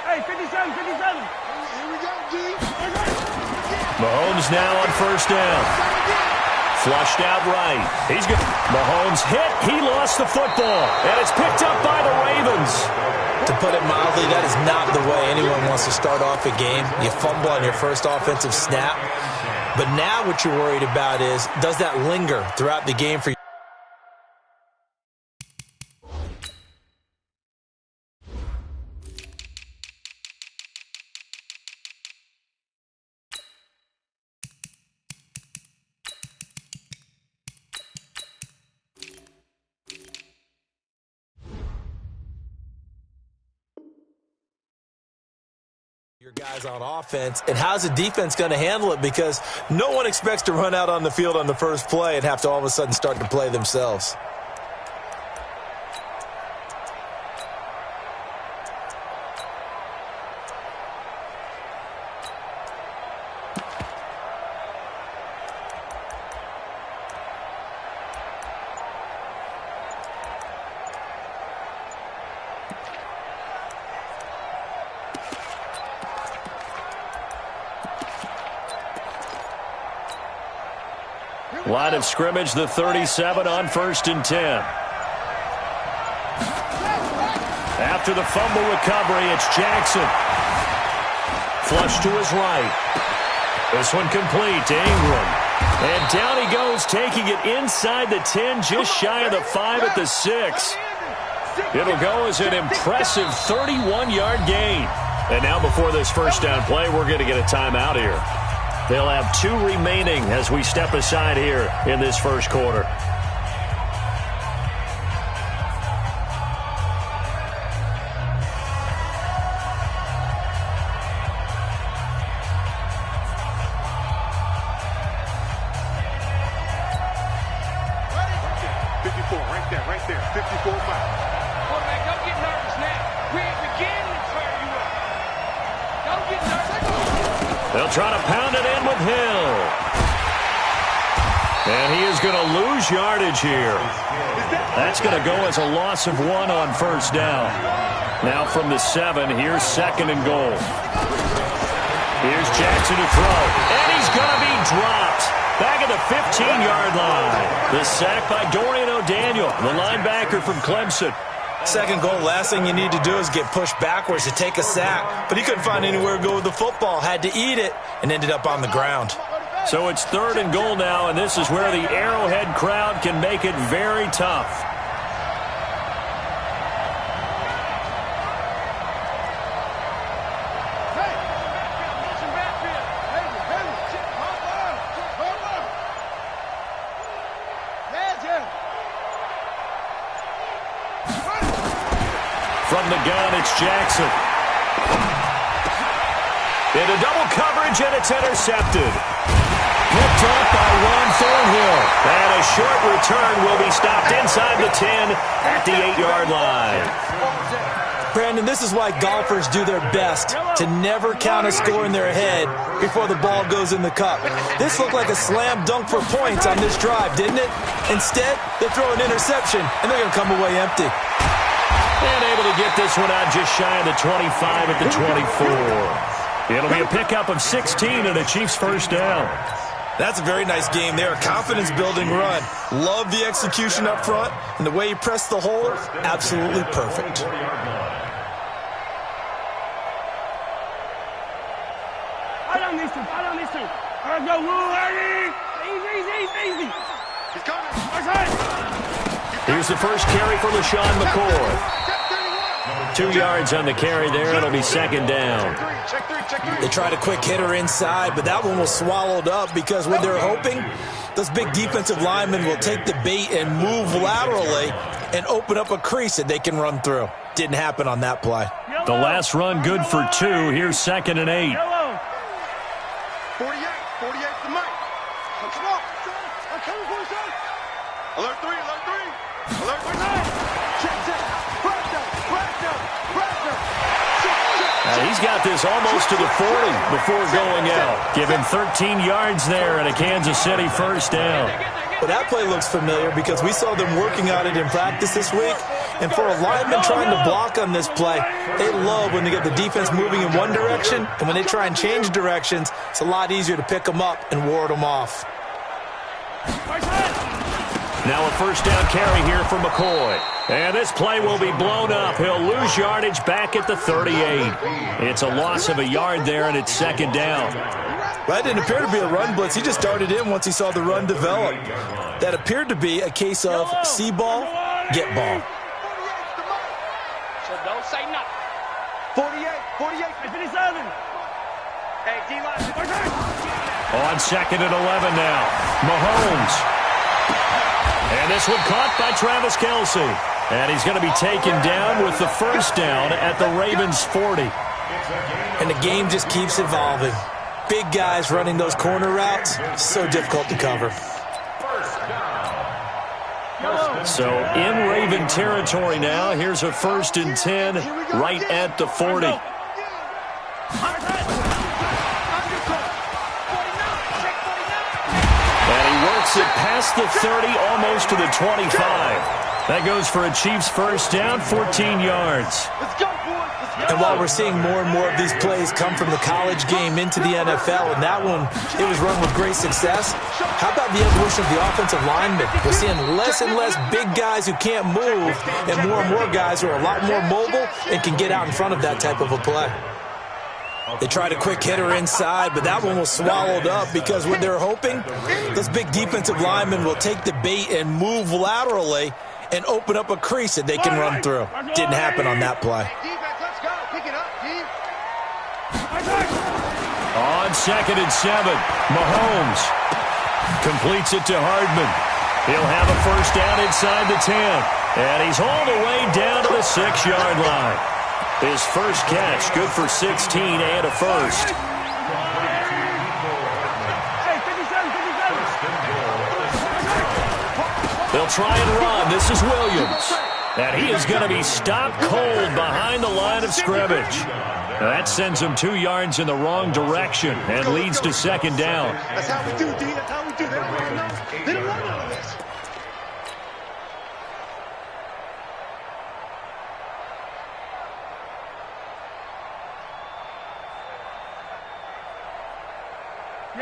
Hey, 57, 57. Here we go, G. Mahomes now on first down. Flushed out right. He's good. Mahomes hit. He lost the football. And it's picked up by the Ravens. To put it mildly, that is not the way anyone wants to start off a game. You fumble on your first offensive snap. But now what you're worried about is, does that linger throughout the game for you? Your guys on offense, and how's the defense going to handle it? Because no one expects to run out on the field on the first play and have to all of a sudden start to play themselves. Line of scrimmage, the 37 on 1st and 10. After the fumble recovery, it's Jackson. Flush to his right. This one complete to Ingram. And down he goes, taking it inside the 10, just shy of the 5 at the 6. It'll go as an impressive 31-yard gain. And now before this first down play, we're going to get a timeout here. They'll have 2 remaining as we step aside here in this first quarter. Right there, 54 miles. Quarterback, don't get nervous now. We ain't beginning to fire you up. Don't get nervous. They'll try to pound it in with Hill. And he is going to lose yardage here. That's going to go as a loss of 1 on first down. Now from the 7, here's 2nd and goal. Here's Jackson to throw. And he's going to be dropped. Back at the 15-yard line. The sack by Dorian O'Daniel, the linebacker from Clemson. 2nd goal, last thing you need to do is get pushed backwards to take a sack. But he couldn't find anywhere to go with the football. Had to eat it and ended up on the ground. So it's 3rd and goal now, and this is where the Arrowhead crowd can make it very tough. From the gun, it's Jackson. Into double coverage, and it's intercepted. Picked off by Ron Thornhill. And a short return will be stopped inside the 10 at the 8-yard line. Brandon, this is why golfers do their best to never count a score in their head before the ball goes in the cup. This looked like a slam dunk for points on this drive, didn't it? Instead, they throw an interception, and they're going to come away empty. And able to get this one out just shy of the 25 at the 24. It'll be a pickup of 16 and a Chiefs first down. That's a very nice game there. A confidence-building run. Love the execution up front, and the way he pressed the hole, absolutely perfect. I don't need to. All right, go, Lou, Eddie. Easy. He's coming. Here's the first carry for LaShawn McCoy. 2 yards on the carry there. It'll be 2nd down. They tried a quick hitter inside, but that one was swallowed up because what they're hoping, those big defensive linemen will take the bait and move laterally and open up a crease that they can run through. Didn't happen on that play. The last run good for 2. Here's 2nd and 8. 48 to Mike. Come on, I'm coming for you, son. Alert 3. Alert 3. Check. He's got this almost to the 40 before going out. Give him 13 yards there and a Kansas City first down. Well, that play looks familiar because we saw them working on it in practice this week, And for a lineman trying to block on this play, they love when they get the defense moving in one direction, and when they try and change directions, it's a lot easier to pick them up and ward them off. Now a first down carry here for McCoy. And this play will be blown up. He'll lose yardage back at the 38. It's a loss of a yard there, and it's second down. That didn't appear to be a run blitz. He just started in once he saw the run develop. That appeared to be a case of see ball, get ball. So don't say nothing. 48, 57. Hey, D-line. On second and 11 now. Mahomes. And this one caught by Travis Kelce. And he's going to be taken down with the first down at the Ravens' 40. And the game just keeps evolving. Big guys running those corner routes, so difficult to cover. So in Raven territory now, here's a 1st and 10 right at the 40. And he works it past the 30, almost to the 25. That goes for a Chiefs first down, 14 yards. And while we're seeing more and more of these plays come from the college game into the NFL, and that one, it was run with great success, how about the evolution of the offensive linemen? We're seeing less and less big guys who can't move, and more guys who are a lot more mobile and can get out in front of that type of a play. They tried a quick hitter inside, but that one was swallowed up because what they're hoping, those big defensive linemen will take the bait and move laterally and open up a crease that they can run through. Didn't happen on that play. On second and 7, Mahomes completes it to Hardman. He'll have a first down inside the 10. And he's all the way down to the 6-yard line. His first catch, good for 16 and a first. They'll try and run. This is Williams. And he is going to be stopped cold behind the line of scrimmage. That sends him 2 yards in the wrong direction and leads to second down. That's how we do, D. That's how we do. They don't run out of this. They don't run out of this.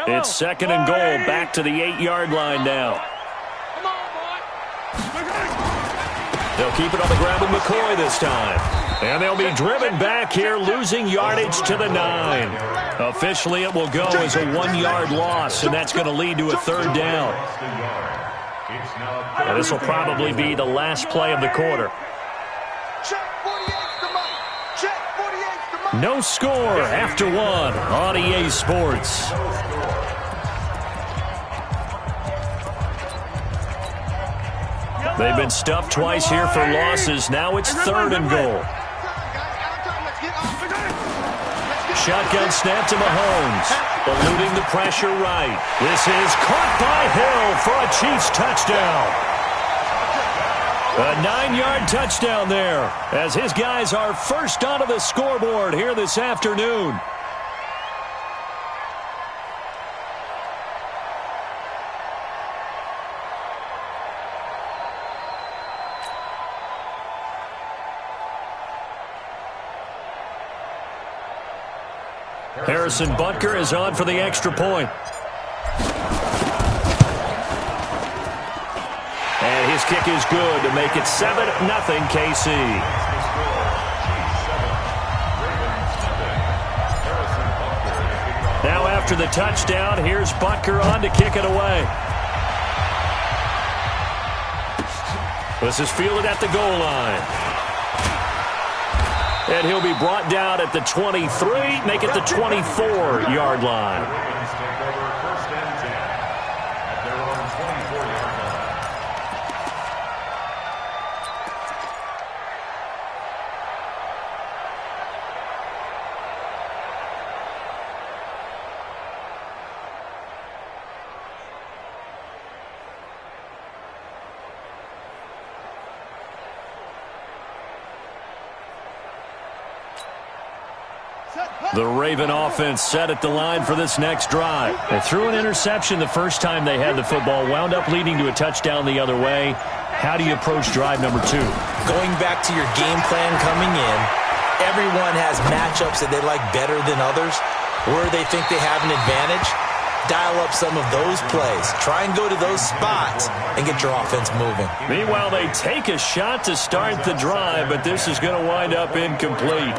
It's second and goal, back to the 8-yard line now. Come on, boy. They'll keep it on the ground with McCoy this time. And they'll be driven back here, losing yardage to the 9. Officially, it will go as a 1-yard loss, and that's going to lead to a third down. And this will probably be the last play of the quarter. No score after 1 on EA Sports. They've been stuffed twice here for losses. Now it's third and goal. Shotgun snap to Mahomes. Eluding the pressure right. This is caught by Hill for a Chiefs touchdown. A 9-yard touchdown there as his guys are first onto the scoreboard here this afternoon. Harrison Butker is on for the extra point. And his kick is good to make it 7-0 KC. Now after the touchdown, here's Butker on to kick it away. This is fielded at the goal line. And he'll be brought down at the 23, make it the 24-yard line. The Raven offense set at the line for this next drive. They threw an interception the first time they had the football, wound up leading to a touchdown the other way. How do you approach drive number 2? Going back to your game plan coming in, everyone has matchups that they like better than others, where they think they have an advantage. Dial up some of those plays. Try and go to those spots and get your offense moving. Meanwhile, they take a shot to start the drive, but this is going to wind up incomplete.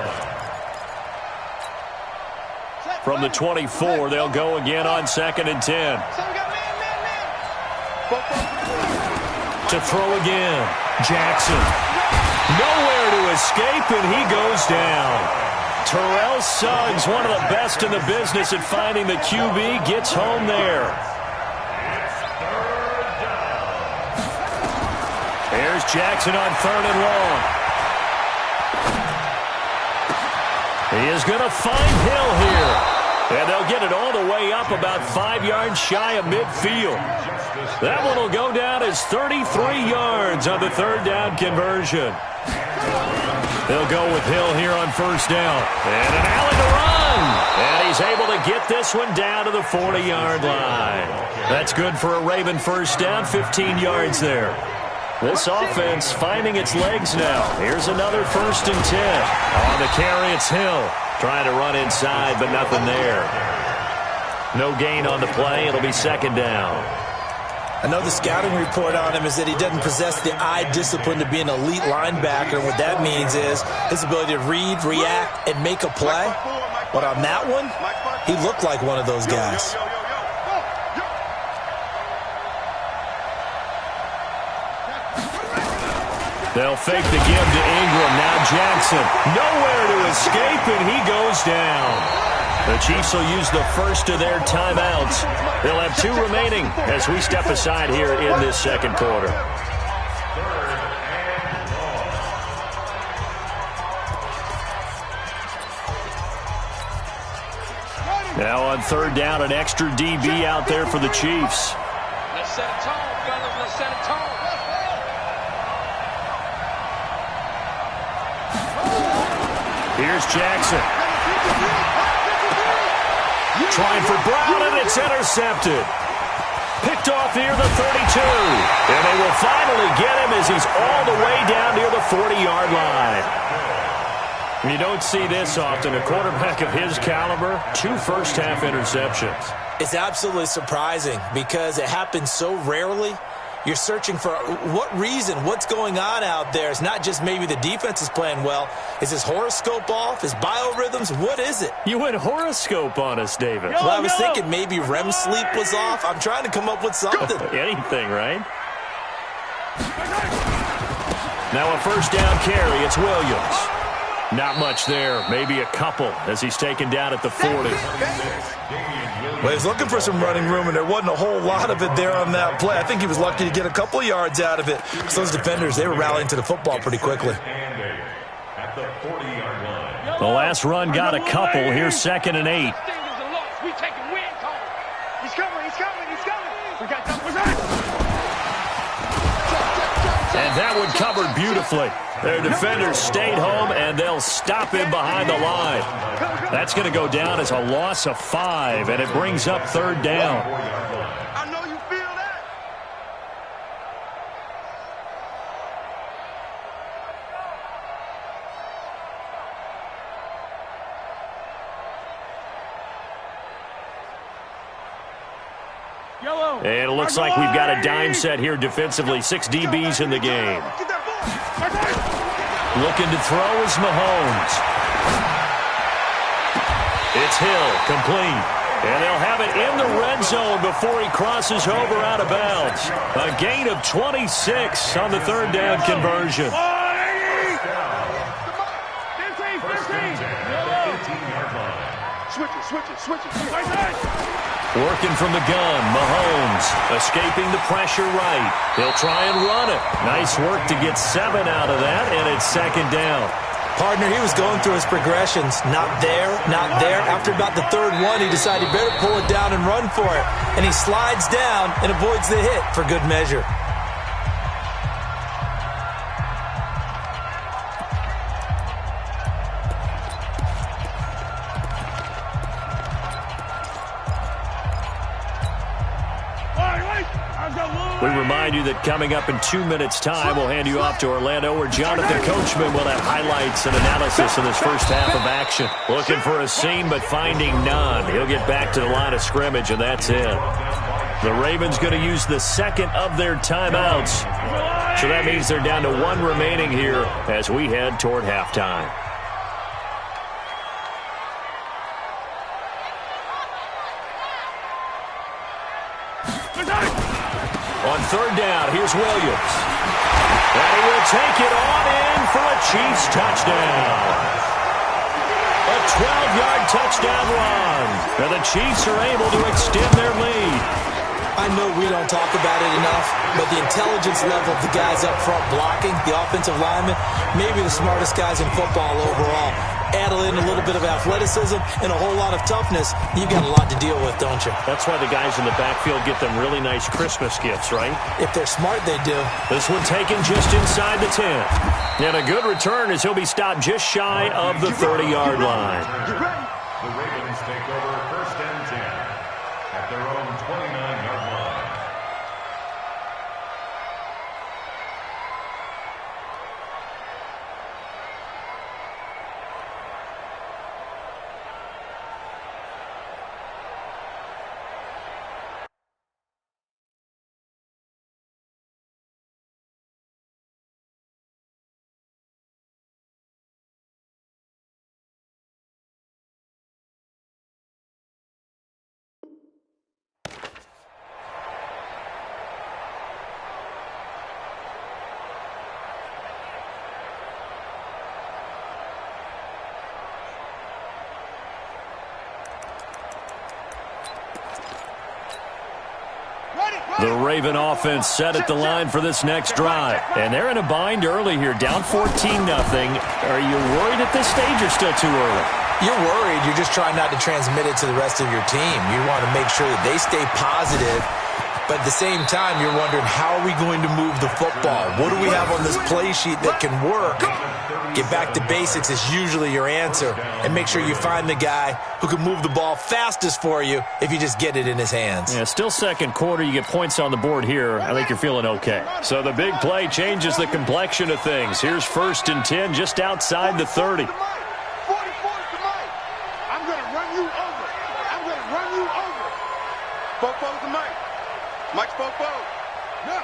From the 24, they'll go again on 2nd and 10. To throw again, Jackson. Nowhere to escape, and he goes down. Terrell Suggs, one of the best in the business at finding the QB, gets home there. Here's Jackson on 3rd and long. He is going to find Hill here. And they'll get it all the way up about 5 yards shy of midfield. That one will go down as 33 yards on the 3rd down conversion. They'll go with Hill here on 1st down. And an alley to run. And he's able to get this one down to the 40-yard line. That's good for a Raven 1st down, 15 yards there. This offense finding its legs now. Here's another 1st and 10. On the carry, it's Hill. Trying to run inside, but nothing there. No gain on the play. It'll be 2nd down. I know the scouting report on him is that he doesn't possess the eye discipline to be an elite linebacker. What that means is his ability to read, react, and make a play. But on that one, he looked like one of those guys. They'll fake the give to Ingram. Now Jackson. Nowhere to escape, and he goes down. The Chiefs will use the first of their timeouts. They'll have 2 remaining as we step aside here in this 2nd quarter. Now on 3rd down, an extra DB out there for the Chiefs. Let's set a tone, fellas. Let's set a tone. Here's Jackson. Trying for Brown, and it's intercepted. Picked off near the 32. And they will finally get him as he's all the way down near the 40-yard line. You don't see this often. A quarterback of his caliber, 2 first-half interceptions. It's absolutely surprising because it happens so rarely. You're searching for what reason, what's going on out there. It's not just maybe the defense is playing well. Is his horoscope off? His biorhythms? What is it? You went horoscope on us, David. Well, I was thinking maybe REM sleep was off. I'm trying to come up with something. Anything, right? Now a 1st down carry. It's Williams. Not much there. Maybe a couple as he's taken down at the 40. Well, he was looking for some running room, and there wasn't a whole lot of it there on that play. I think he was lucky to get a couple yards out of it. So those defenders, they were rallying to the football pretty quickly. The last run got a couple. Here's 2nd and 8. He's coming. We got that. And that one covered beautifully. Their defenders stayed home, and they'll stop him behind the line. That's going to go down as a loss of 5, and it brings up 3rd down. I know you feel that. And it looks like we've got a dime set here defensively. 6 DBs in the game. Looking to throw is Mahomes. It's Hill, complete. And they'll have it in the red zone before he crosses over out of bounds. A gain of 26 on the 3rd down conversion. Switch it. Working from the gun, Mahomes escaping the pressure right. He'll try and run it. Nice work to get 7 out of that, and it's 2nd down. Partner, he was going through his progressions. Not there, not there. After about the 3rd one, he decided he better pull it down and run for it. And he slides down and avoids the hit for good measure. We remind remind you that coming up in 2 minutes' time, we'll hand you off to Orlando, where Jonathan Coachman will have highlights and analysis of this first half of action. Looking for a seam, but finding none. He'll get back to the line of scrimmage, and that's it. The Ravens going to use the second of their timeouts. So that means they're down to one remaining here as we head toward halftime. On third down, here's Williams. And he will take it on in for a Chiefs touchdown. A 12-yard touchdown run. And the Chiefs are able to extend their lead. I know we don't talk about it enough, but the intelligence level of the guys up front blocking, the offensive linemen, maybe the smartest guys in football overall. Add in a little bit of athleticism and a whole lot of toughness, you've got a lot to deal with, don't you? That's why the guys in the backfield get them really nice Christmas gifts, right? If they're smart, they do. This one taken just inside the 10. And a good return as he'll be stopped just shy of the 30-yard line. The Ravens take over first and 10 at their own 29-yard line. The Raven offense set at the line for this next drive. And they're in a bind early here, down 14-0. Are you worried at this stage or still too early? You're worried. You're just trying not to transmit it to the rest of your team. You want to make sure that they stay positive. But at the same time, you're wondering, how are we going to move the football? What do we have on this play sheet that can work? Get back to basics is usually your answer. And make sure you find the guy who can move the ball fastest for you if you just get it in his hands. Yeah, still second quarter. You get points on the board here. I think you're feeling okay. So the big play changes the complexion of things. Here's first and 10 just outside the 30. I'm going to run you over. I'm going to run you over. Fofo's the Mike. Mike's Fofo. No.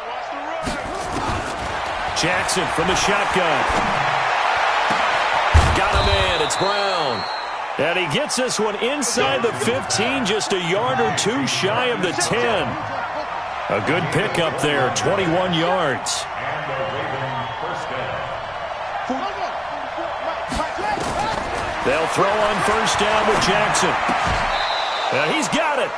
Watch the run. Jackson from the shotgun. Got him in. It's Brown. And he gets this one inside the 15, just a yard or two shy of the 10. A good pickup there, 21 yards. They'll throw on first down with Jackson. He's got it.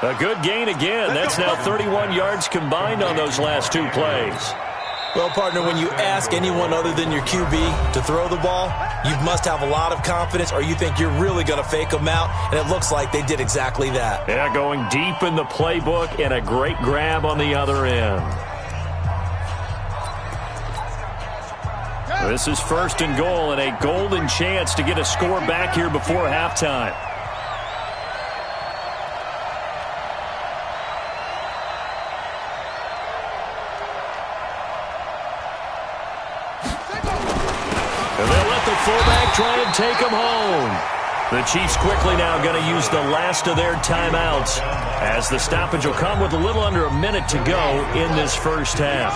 A good gain again. That's now 31 yards combined on those last two plays. Well, partner, when you ask anyone other than your QB to throw the ball, you must have a lot of confidence, or you think you're really going to fake them out, and it looks like they did exactly that. Yeah, going deep in the playbook and a great grab on the other end. This is first and goal and a golden chance to get a score back here before halftime. Fullback try and take him home. The Chiefs quickly now going to use the last of their timeouts as the stoppage will come with a little under a minute to go in this first half.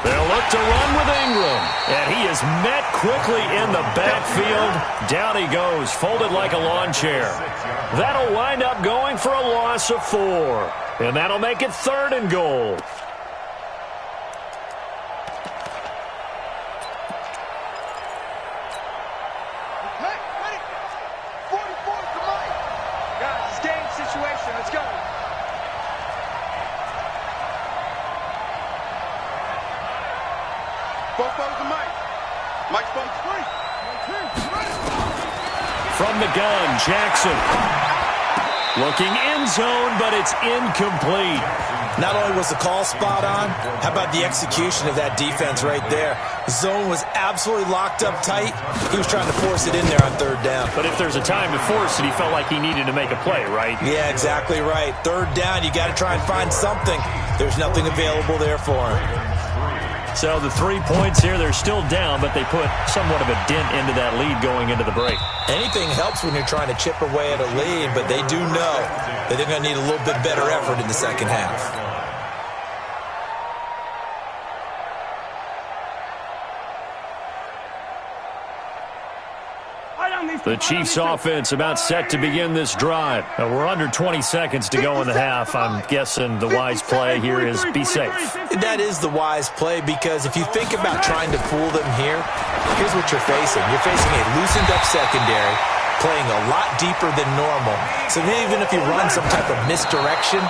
They'll look to run with Ingram. And he is met quickly in the backfield. Down he goes, folded like a lawn chair. That'll wind up going for a loss of 4. And that'll make it third and goal. Guys, it's game situation. Let's go. Fofo's the Mike. Mike's Fofo's free. From the gun, Jackson. Looking end zone, but it's incomplete. Not only was the call spot on, how about the execution of that defense right there? Zone was absolutely locked up tight. He was trying to force it in there on third down. But if there's a time to force it, he felt like he needed to make a play, right? Yeah, exactly right. Third down, you got to try and find something. There's nothing available there for him. So the 3 points here, they're still down, but they put somewhat of a dent into that lead going into the break. Anything helps when you're trying to chip away at a lead, but they do know that they're going to need a little bit better effort in the second half. The Chiefs offense about set to begin this drive. Now we're under 20 seconds to go in the half. I'm guessing the wise play here is be safe. That is the wise play, because if you think about trying to fool them here, here's what you're facing. You're facing a loosened up secondary, playing a lot deeper than normal. So even if you run some type of misdirection,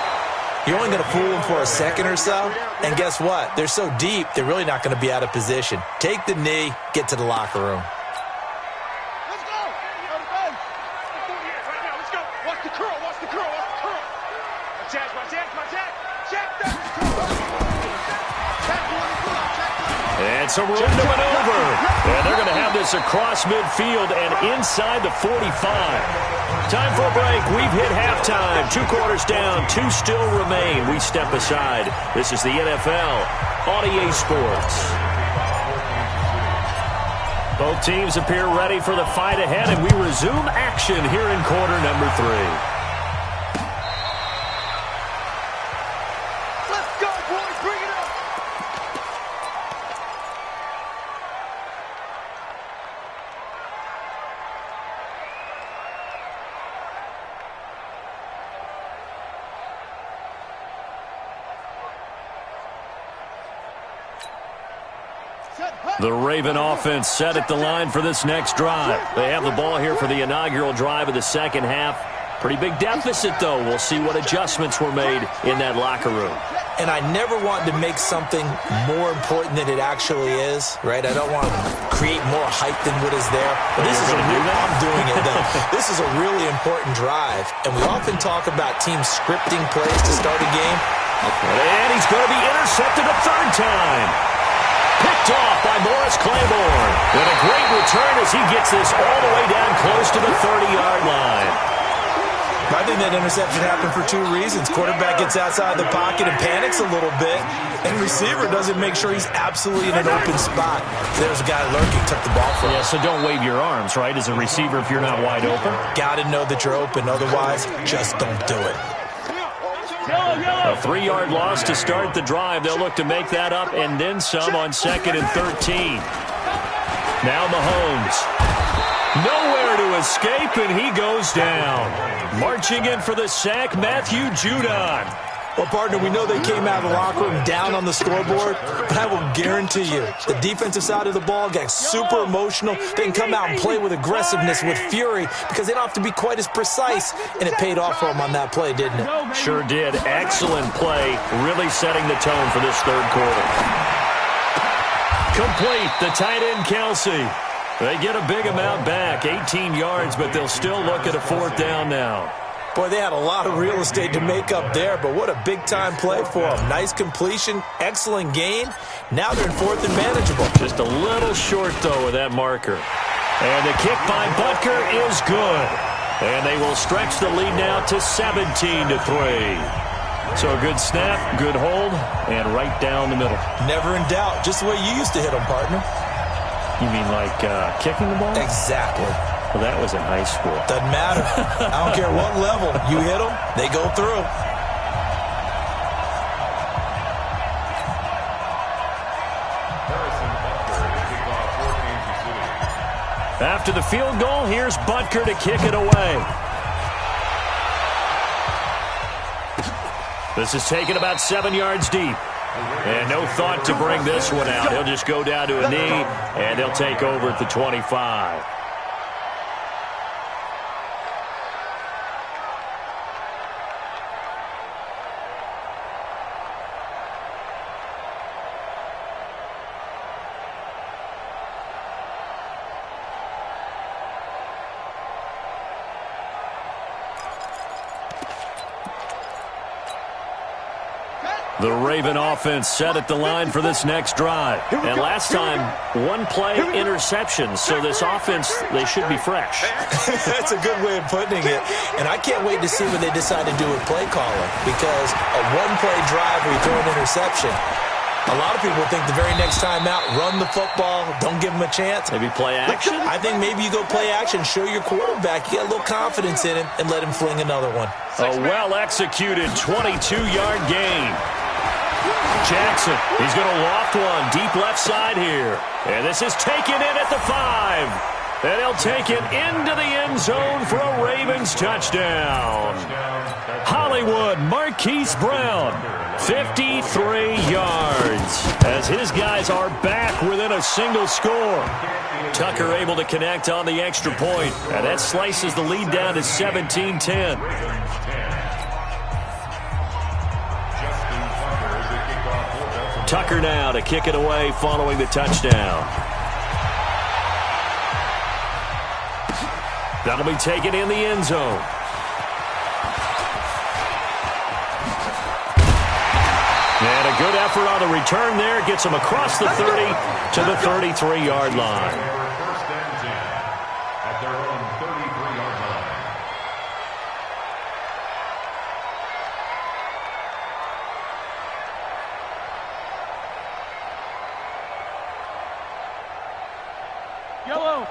you're only going to fool them for a second or so. And guess what? They're so deep, they're really not going to be out of position. Take the knee, get to the locker room. And some room to maneuver. And they're going to have this across midfield and inside the 45. Time for a break. We've hit halftime. 2 quarters down. 2 still remain. We step aside. This is the NFL on EA Sports. Both teams appear ready for the fight ahead, and we resume action here in quarter number 3. The Raven offense set at the line for this next drive. They have the ball here for the inaugural drive of the second half. Pretty big deficit, though. We'll see what adjustments were made in that locker room. And I never want to make something more important than it actually is, right? I don't want to create more hype than what is there. But this is I'm doing it, though. This is a really important drive. And we often talk about teams scripting plays to start a game. And he's going to be intercepted a third time. Picked off by Morris Claiborne. And a great return as he gets this all the way down close to the 30-yard line. I think that interception happened for 2 reasons. Quarterback gets outside the pocket and panics a little bit, and receiver doesn't make sure he's absolutely in an open spot. There's a guy lurking, took the ball from him. Yeah, so don't wave your arms, right, as a receiver if you're not wide open. Got to know that you're open. Otherwise, just don't do it. A 3-yard loss to start the drive. They'll look to make that up and then some on 2nd and 13. Now Mahomes. Nowhere to escape, and he goes down. Marching in for the sack, Matthew Judon. Well, partner, we know they came out of the locker room down on the scoreboard, but I will guarantee you the defensive side of the ball got super emotional. They can come out and play with aggressiveness, with fury, because they don't have to be quite as precise, and it paid off for them on that play, didn't it? Sure did. Excellent play, really setting the tone for this third quarter. Complete, the tight end, Kelsey. They get a big amount back, 18 yards, but they'll still look at a 4th down now. Boy, they had a lot of real estate to make up there, but what a big-time play for them. Nice completion, excellent gain. Now they're in 4th and manageable. Just a little short, though, with that marker. And the kick by Butker is good. And they will stretch the lead now to 17-3. So a good snap, good hold, and right down the middle. Never in doubt. Just the way you used to hit them, partner. You mean like kicking the ball? Exactly. Well, that was in high school. Doesn't matter. I don't care what level. You hit them, they go through. After the field goal, here's Butker to kick it away. This is taken about 7 yards deep. And no thought to bring this one out. He'll just go down to a knee, and they'll take over at the 25. The Raven offense set at the line for this next drive. And last time, one play interception. So this offense, they should be fresh. That's a good way of putting it. And I can't wait to see what they decide to do with play calling. Because a one-play drive where you throw an interception, a lot of people think the very next time out, run the football, don't give them a chance. Maybe play action? I think maybe you go play action, show your quarterback, you get a little confidence in him, and let him fling another one. A well-executed 22-yard gain. Jackson, he's going to loft one deep left side here. And this is taken in at the 5. And he'll take it into the end zone for a Ravens touchdown. Hollywood Marquise Brown, 53 yards. As his guys are back within a single score. Tucker able to connect on the extra point. And that slices the lead down to 17-10. Tucker now to kick it away following the touchdown. That'll be taken in the end zone. And a good effort on the return there. Gets him across the 30 to the 33-yard line.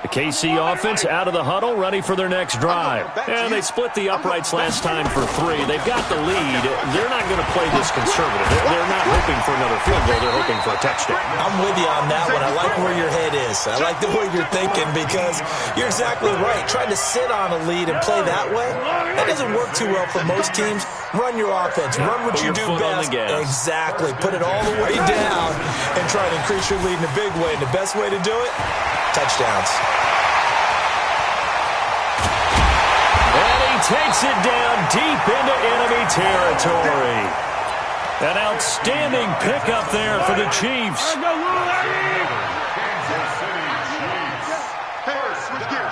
The KC offense out of the huddle, ready for their next drive. And they split the uprights last time for 3. They've got the lead. They're not going to play this conservative. They're not hoping for another field goal. They're hoping for a touchdown. I'm with you on that one. I like where your head is. I like the way you're thinking because you're exactly right. Trying to sit on a lead and play that way, that doesn't work too well for most teams. Run your offense. Run what you do best. Exactly. Put it all the way down and try to increase your lead in a big way. And the best way to do it, touchdowns. And he takes it down deep into enemy territory. An outstanding pickup there for the Chiefs.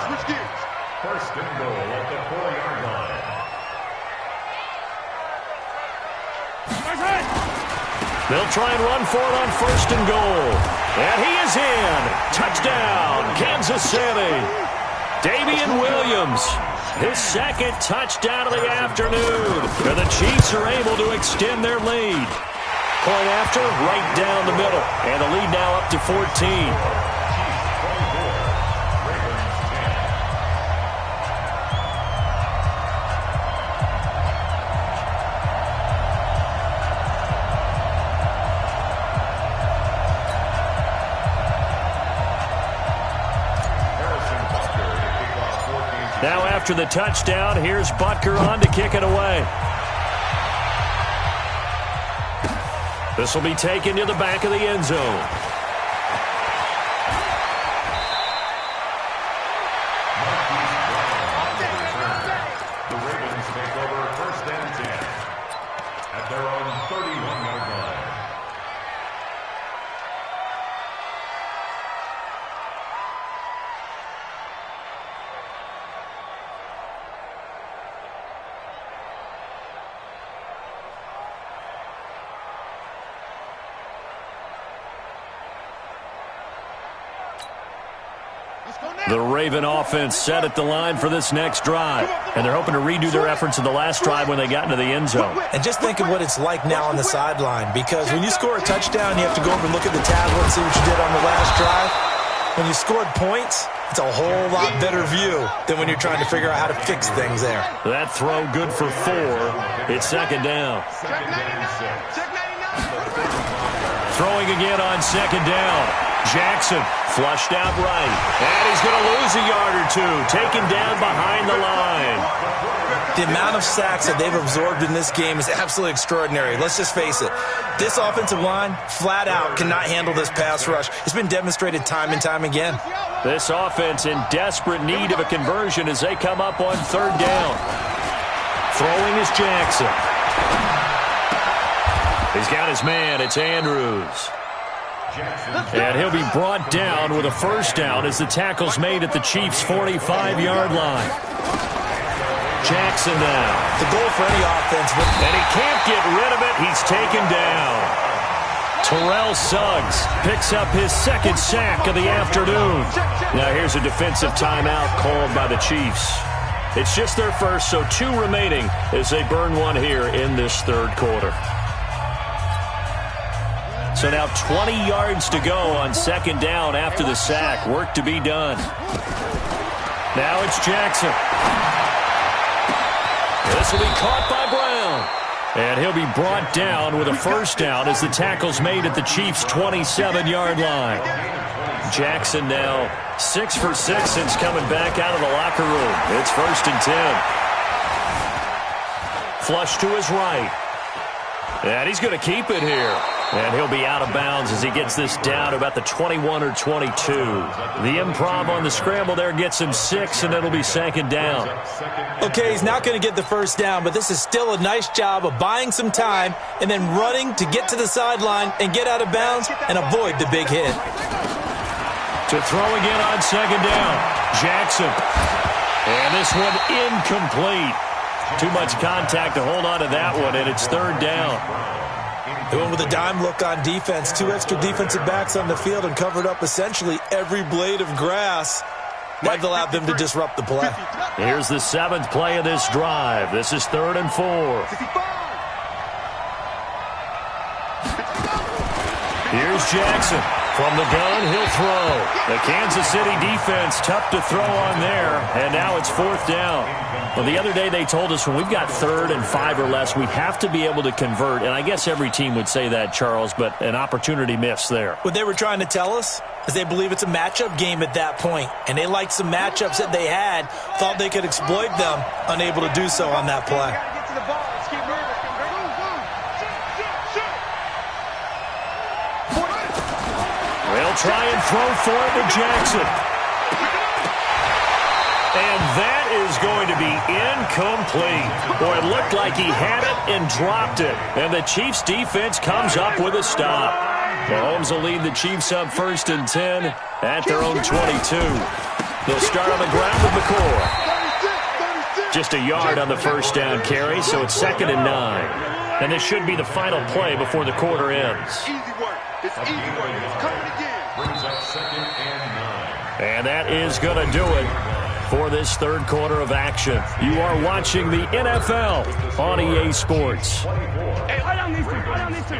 Switch gears. First and goal at the 4-yard line. They'll try and run for it on first and goal. And he is in. Touchdown, Kansas City. Damian Williams, his second touchdown of the afternoon. And the Chiefs are able to extend their lead. Point after, right down the middle. And the lead now up to 14. Now after the touchdown, here's Butker on to kick it away. This will be taken to the back of the end zone. The Ravens take over first and 10 at their own 31-yard line. The Raven offense set at the line for this next drive. And they're hoping to redo their efforts in the last drive when they got into the end zone. And just think of what it's like now on the sideline. Because when you score a touchdown, you have to go over and look at the tablet and see what you did on the last drive. When you scored points, it's a whole lot better view than when you're trying to figure out how to fix things there. That throw good for 4. It's second down. Throwing again on second down. Jackson flushed out right. And he's going to lose a yard or two. Taken down behind the line. The amount of sacks that they've absorbed in this game is absolutely extraordinary. Let's just face it. This offensive line, flat out, cannot handle this pass rush. It's been demonstrated time and time again. This offense in desperate need of a conversion as they come up on third down. Throwing is Jackson. He's got his man. It's Andrews. And he'll be brought down with a first down as the tackle's made at the Chiefs' 45-yard line. Jackson now. The goal for any offense. And he can't get rid of it. He's taken down. Terrell Suggs picks up his second sack of the afternoon. Now here's a defensive timeout called by the Chiefs. It's just their first, so 2 remaining as they burn one here in this third quarter. So now 20 yards to go on second down after the sack. Work to be done. Now it's Jackson. This will be caught by Brown. And he'll be brought down with a first down as the tackle's made at the Chiefs' 27-yard line. Jackson now 6 for 6 since coming back out of the locker room. It's 1st and 10. Flush to his right. And he's going to keep it here. And he'll be out of bounds as he gets this down about the 21 or 22. The improv on the scramble there gets him 6, and it'll be 2nd down. Okay, he's not going to get the first down, but this is still a nice job of buying some time and then running to get to the sideline and get out of bounds and avoid the big hit. To throw again on 2nd down, Jackson. And this one incomplete. Too much contact to hold on to that one, and it's 3rd down. They went with a dime look on defense. 2 extra defensive backs on the field and covered up essentially every blade of grass. That allowed them to disrupt the play. Here's the 7th play of this drive. This is 3rd and 4. Here's Jackson. From the gun, he'll throw. The Kansas City defense, tough to throw on there, and now it's 4th down. Well, the other day they told us when we've got 3rd and 5 or less, we have to be able to convert, and I guess every team would say that, Charles, but an opportunity missed there. What they were trying to tell us is they believe it's a matchup game at that point, and they liked some matchups that they had, thought they could exploit them, unable to do so on that play. They'll try and throw for it to Jackson. And that is going to be incomplete. Boy, it looked like he had it and dropped it. And the Chiefs defense comes up with a stop. Mahomes will lead the Chiefs up 1st and 10 at their own 22. They'll start on the ground with McCoy. Just a yard on the first down carry, so it's 2nd and 9. And this should be the final play before the quarter ends. Easy work. It's easy work. It's coming again. Brings up 2nd and 9. And that is going to do it for this third quarter of action. You are watching the NFL on EA Sports. Hey, lie down these two. Lie down these two.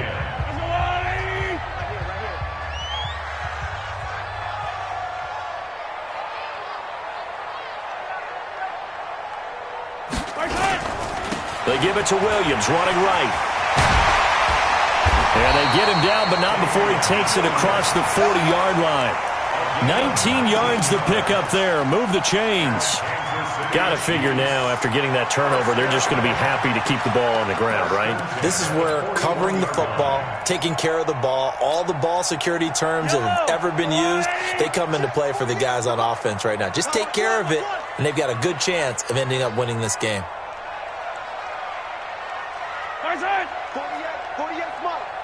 They give it to Williams, running right. And they get him down, but not before he takes it across the 40-yard line. 19 yards to pick up there. Move the chains. Got to figure now, after getting that turnover, they're just going to be happy to keep the ball on the ground, right? This is where covering the football, taking care of the ball, all the ball security terms that have ever been used, they come into play for the guys on offense right now. Just take care of it, and they've got a good chance of ending up winning this game.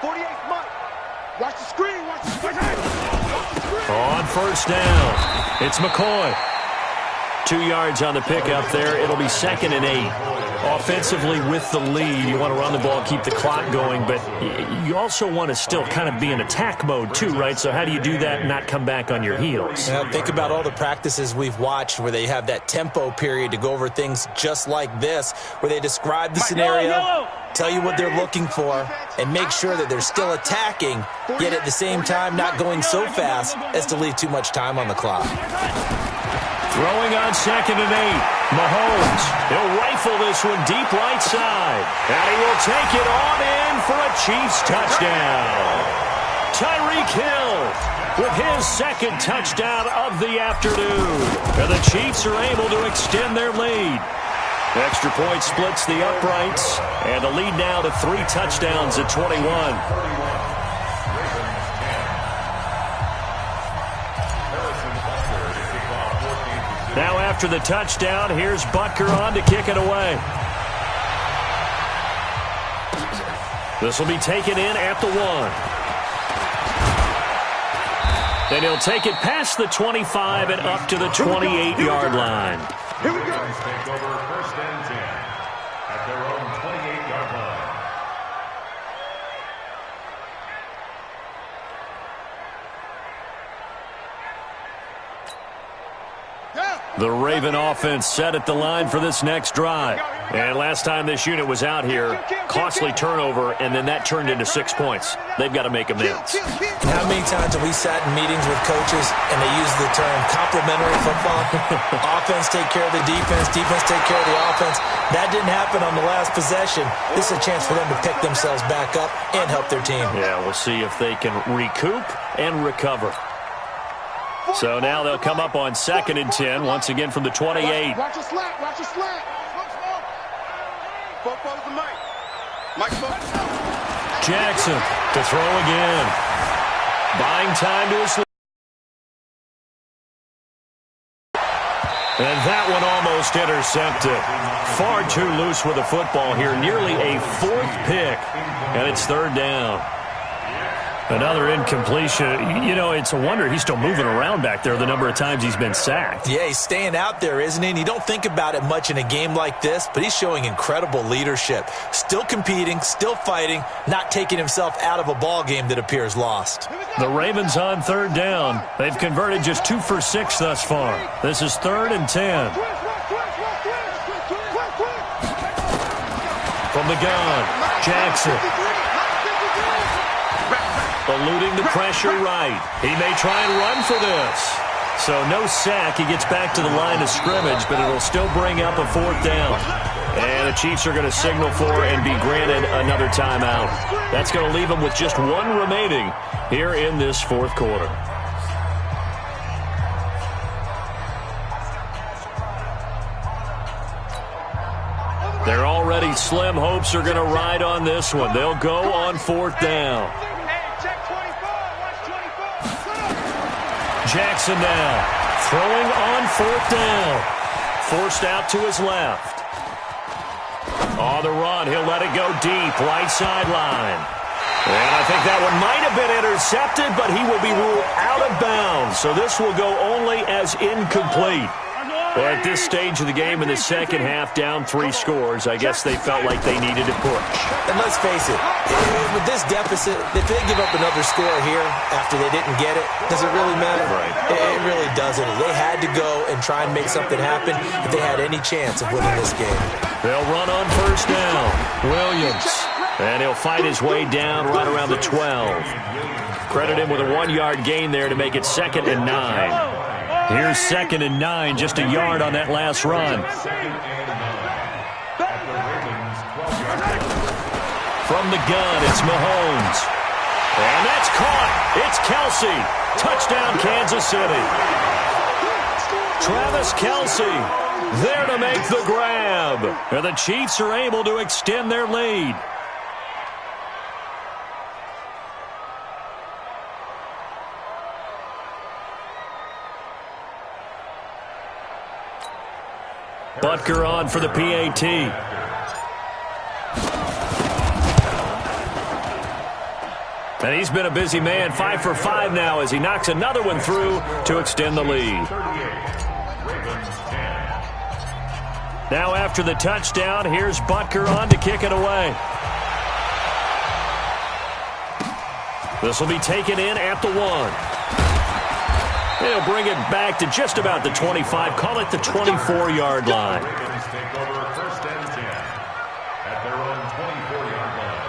48 Mike. Watch the screen. Watch the screen. On first down, it's McCoy. 2 yards on the pickup there. It'll be 2nd and 8. Offensively with the lead, you want to run the ball, keep the clock going, but you also want to still kind of be in attack mode too, right? So how do you do that and not come back on your heels? Now, think about all the practices we've watched where they have that tempo period to go over things just like this, where they describe the scenario, tell you what they're looking for, and make sure that they're still attacking, yet at the same time not going so fast as to leave too much time on the clock. Throwing on 2nd and 8. Mahomes, he'll rifle this one deep right side. And he will take it on in for a Chiefs touchdown. Tyreek Hill with his 2nd touchdown of the afternoon. And the Chiefs are able to extend their lead. Extra point splits the uprights. And the lead now to 3 touchdowns at 21. Now after the touchdown, here's Butker on to kick it away. This will be taken in at the 1. Then he'll take it past the 25 and up to the 28-yard line. Here we go. Ravens take over first and 10 at their own 28-yard line. The Raven offense set at the line for this next drive. And last time this unit was out here, costly turnover, and then that turned into 6 points. They've got to make amends. How many times have we sat in meetings with coaches and they use the term complementary football? Offense take care of the defense, defense take care of the offense. That didn't happen on the last possession. This is a chance for them to pick themselves back up and help their team. Yeah, we'll see if they can recoup and recover. So now they'll come up on 2nd and 10, once again from the 28. Watch your slant, watch your slant. Football's the mic. Mike Jackson to throw again. Buying time to his left. And that one almost intercepted. Far too loose with the football here. Nearly a 4th pick. And it's 3rd down. Another incompletion. You know, it's a wonder he's still moving around back there the number of times he's been sacked. Yeah, he's staying out there, isn't he? And you don't think about it much in a game like this, but he's showing incredible leadership. Still competing, still fighting, not taking himself out of a ball game that appears lost. The Ravens on 3rd down. They've converted just 2 for 6 thus far. This is 3rd and 10. From the gun, Jackson. Eluding the pressure right. He may try and run for this. So no sack. He gets back to the line of scrimmage, but it'll still bring up a 4th down. And the Chiefs are going to signal for and be granted another timeout. That's going to leave them with just 1 remaining here in this 4th quarter. Their already slim hopes are going to ride on this one. They'll go on 4th down. Jackson now throwing on 4th down. Forced out to his left. On the run, he'll let it go deep, right sideline. And I think that one might have been intercepted, but he will be ruled out of bounds. So this will go only as incomplete. Well, at this stage of the game in the second half, down 3 scores, I guess they felt like they needed to push. And let's face it, with this deficit, if they give up another score here after they didn't get it, does it really matter? Right. It really doesn't. They had to go and try and make something happen if they had any chance of winning this game. They'll run on 1st down. Williams. And he'll fight his way down right around the 12. Credit him with a 1-yard gain there to make it 2nd and 9. Here's 2nd and 9, just a yard on that last run. From the gun, it's Mahomes. And that's caught. It's Kelsey. Touchdown, Kansas City. Travis Kelsey there to make the grab. And the Chiefs are able to extend their lead. Butker on for the PAT. And he's been a busy man, 5 for 5 now as he knocks another one through to extend the lead. Now after the touchdown, here's Butker on to kick it away. This will be taken in at the 1. They'll bring it back to just about the 25, call it the 24-yard line. Ravens take over first and 10 at their own 24-yard line.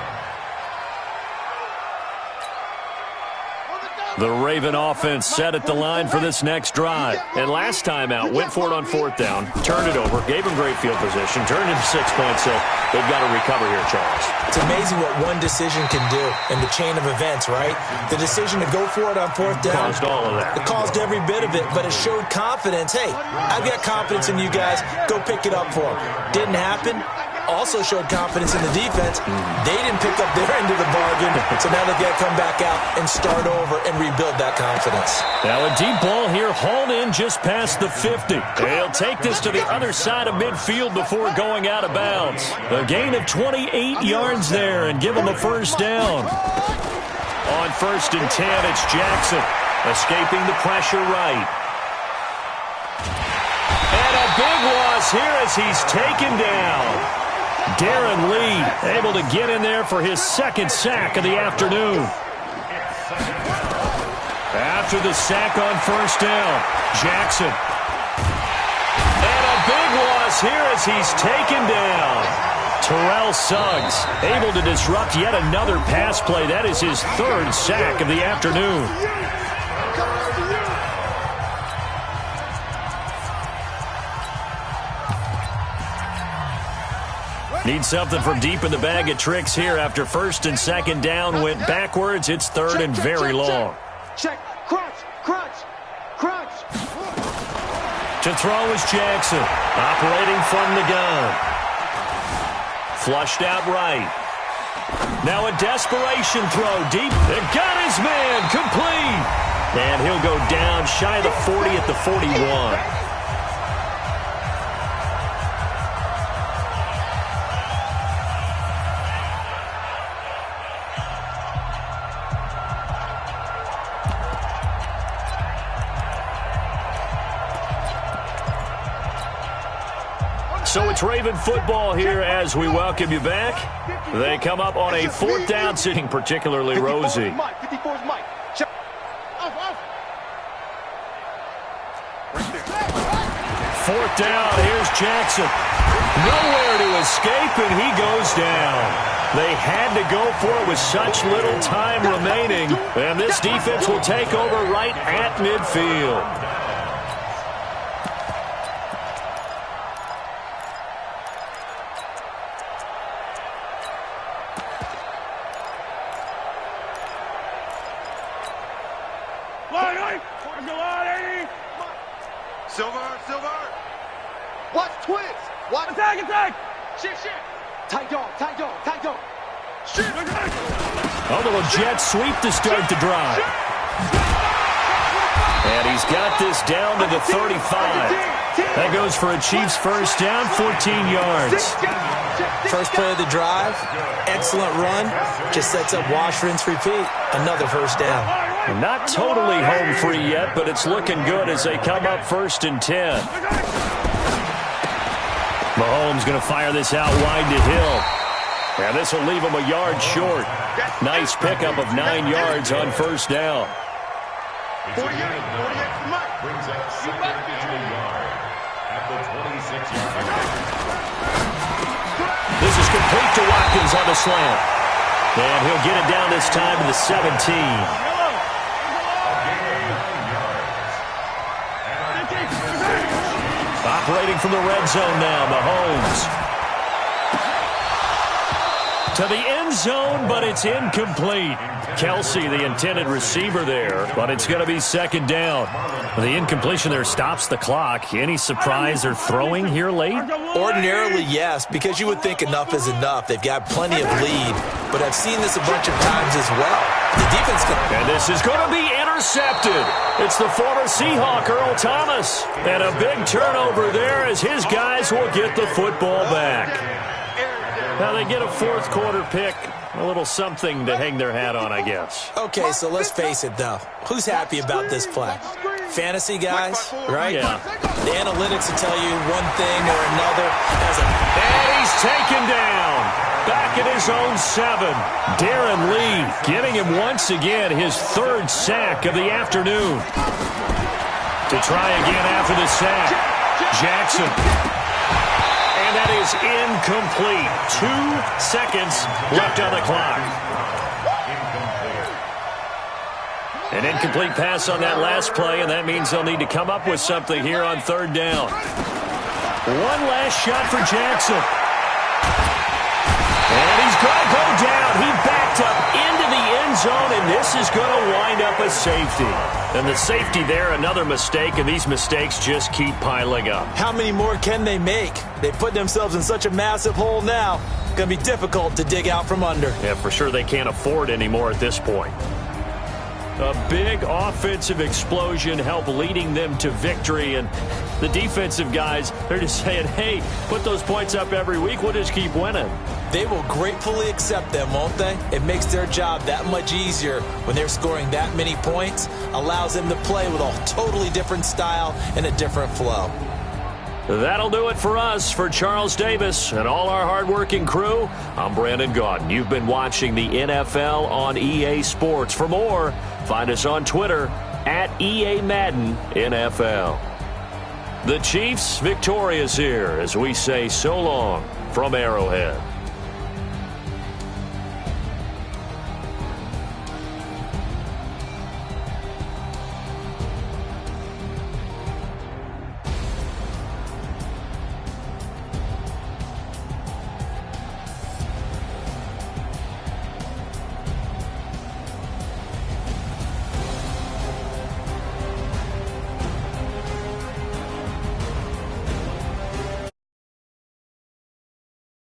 The Raven offense set at the line for this next drive. And last time out, went for it on 4th down, turned it over, gave him great field position, turned into 6 points, so they've got to recover here, Charles. It's amazing what one decision can do in the chain of events, right? The decision to go for it on 4th down. Caused all of that. It caused every bit of it, but it showed confidence. Hey, I've got confidence in you guys. Go pick it up for them. Didn't happen. Also showed confidence in the defense. They didn't pick up their end of the bargain, so now they've got to come back out and start over and rebuild that confidence. Now a deep ball here, hauled in just past the 50. They'll take this to the other side of midfield before going out of bounds. A gain of 28 yards there and give them a 1st down. On 1st and 10, it's Jackson escaping the pressure right. And a big loss here as he's taken down. Darren Lee able to get in there for his second sack of the afternoon. After the sack on first down, Jackson. And a big loss here as he's taken down. Terrell Suggs able to disrupt yet another pass play. That is his third sack of the afternoon. Need something from deep in the bag of tricks here after first and second down went backwards. It's third and very long. Check. Crunch. Crunch. Crunch. To throw is Jackson, operating from the gun. Flushed out right. Now a desperation throw deep. It got his man complete. And he'll go down shy of the 40 at the 41. So it's Raven football here as we welcome you back. They come up on a fourth down sitting particularly rosy. 54's Mike. Check. Fourth down, here's Jackson. Nowhere to escape, and he goes down. They had to go for it with such little time remaining. And this defense will take over right at midfield. Silver. Watch twins. Watch attack. Shit. Tight dog. Shit. A little jet sweep to start the drive. And he's got this down to the 35. That goes for a Chiefs first down, 14 yards. First play of the drive, excellent run, just sets up wash, rinse, repeat. Another first down. Not totally home free yet, but it's looking good as they come up first and 10. Mahomes going to fire this out wide to Hill. And this will leave him a yard short. Nice pickup of 9 yards on first down. 48 brings up second and a yard at the 26-yard line. This is complete to Watkins on the slant. And he'll get it down this time to the 17. Operating from the red zone now, Mahomes. To the end zone, but it's incomplete. Kelsey, the intended receiver there, but it's going to be second down. The incompletion there stops the clock. Any surprise they're throwing here late? Ordinarily, yes, because you would think enough is enough. They've got plenty of lead, but I've seen this a bunch of times as well. The defense and this is going to be intercepted. It's the former Seahawk, Earl Thomas. And a big turnover there as his guys will get the football back. Now they get a fourth quarter pick. A little something to hang their hat on, I guess. Okay, so let's face it, though. Who's happy about this play? Fantasy guys, right? Yeah. The analytics will tell you one thing or another. And he's taken down. Back at his own 7. Darren Lee giving him once again his third sack of the afternoon. To try again after the sack. Jackson. And that is incomplete. 2 seconds left on the clock. An incomplete pass on that last play, and that means they'll need to come up with something here on third down. One last shot for Jackson. And he's going to go down. He backed up into the end zone, and this is going to wind up a safety. And the safety there, another mistake, and these mistakes just keep piling up. How many more can they make? They put themselves in such a massive hole now. Going to be difficult to dig out from under. Yeah, for sure they can't afford anymore at this point. A big offensive explosion helped leading them to victory, and the defensive guys, they're just saying, hey, put those points up every week, we'll just keep winning. They will gratefully accept them, won't they? It makes their job that much easier when they're scoring that many points, allows them to play with a totally different style and a different flow. That'll do it for us. For Charles Davis and all our hardworking crew, I'm Brandon Gaudin. You've been watching the NFL on EA Sports. For more, find us on Twitter at EA Madden NFL. The Chiefs victorious here as we say so long from Arrowhead.